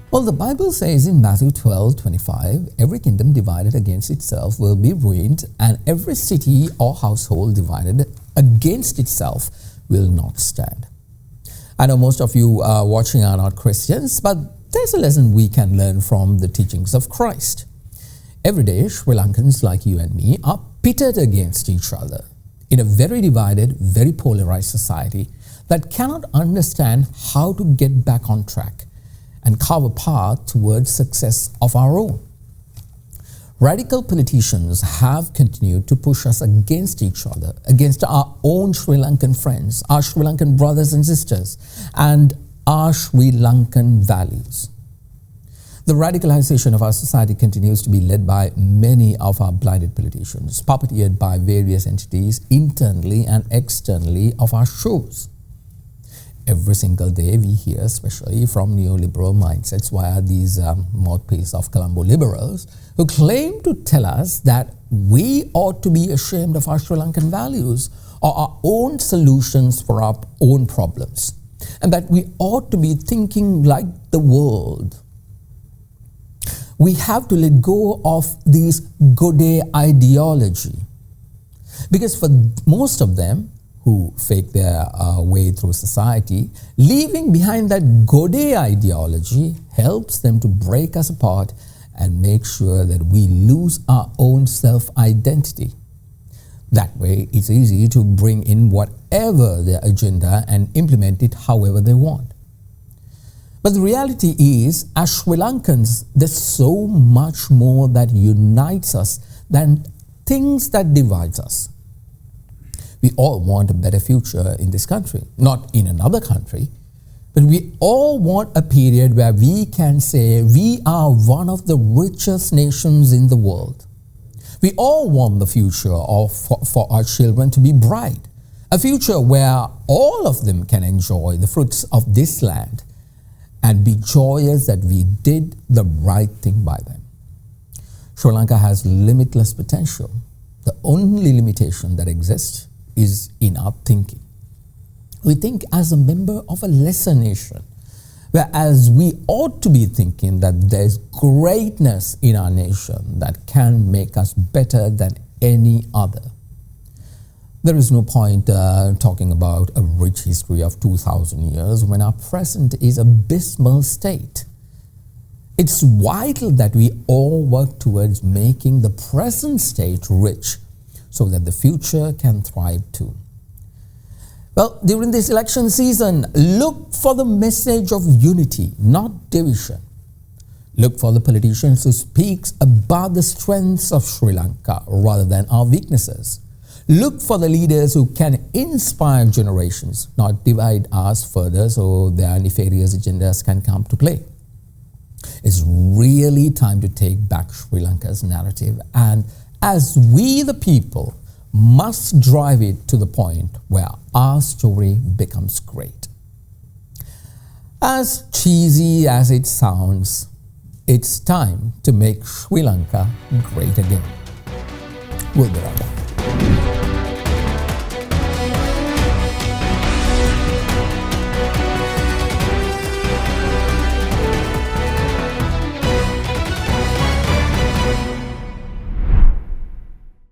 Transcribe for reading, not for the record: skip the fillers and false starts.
Well, the Bible says in Matthew 12:25, every kingdom divided against itself will be ruined, and every city or household divided against itself will not stand. I know most of you watching are not Christians, but there's a lesson we can learn from the teachings of Christ. Every day, Sri Lankans like you and me are pitted against each other in a very divided, very polarized society that cannot understand how to get back on track and carve a path towards success of our own. Radical politicians have continued to push us against each other, against our own Sri Lankan friends, our Sri Lankan brothers and sisters, and our Sri Lankan values. The radicalization of our society continues to be led by many of our blinded politicians, puppeteered by various entities internally and externally of our shores. Every single day we hear, especially from neoliberal mindsets via these mouthpieces of Colombo liberals, who claim to tell us that we ought to be ashamed of our Sri Lankan values or our own solutions for our own problems, and that we ought to be thinking like the world. We have to let go of this Gode ideology, because for most of them who fake their way through society, leaving behind that Gode ideology helps them to break us apart and make sure that we lose our own self-identity. That way, it's easy to bring in whatever their agenda and implement it however they want. But the reality is, as Sri Lankans, there's so much more that unites us than things that divides us. We all want a better future in this country, not in another country, but we all want a period where we can say we are one of the richest nations in the world. We all want the future for our children to be bright, a future where all of them can enjoy the fruits of this land and be joyous that we did the right thing by them. Sri Lanka has limitless potential. The only limitation that exists is in our thinking. We think as a member of a lesser nation, whereas we ought to be thinking that there's greatness in our nation that can make us better than any other. There is no point talking about a rich history of 2,000 years when our present is an abysmal state. It's vital that we all work towards making the present state rich so that the future can thrive too. Well, during this election season, look for the message of unity, not division. Look for the politicians who speak about the strengths of Sri Lanka rather than our weaknesses. Look for the leaders who can inspire generations, not divide us further so their nefarious agendas can come to play. It's really time to take back Sri Lanka's narrative, and as we the people must drive it to the point where our story becomes great. As cheesy as it sounds, it's time to make Sri Lanka great again. We'll be right back.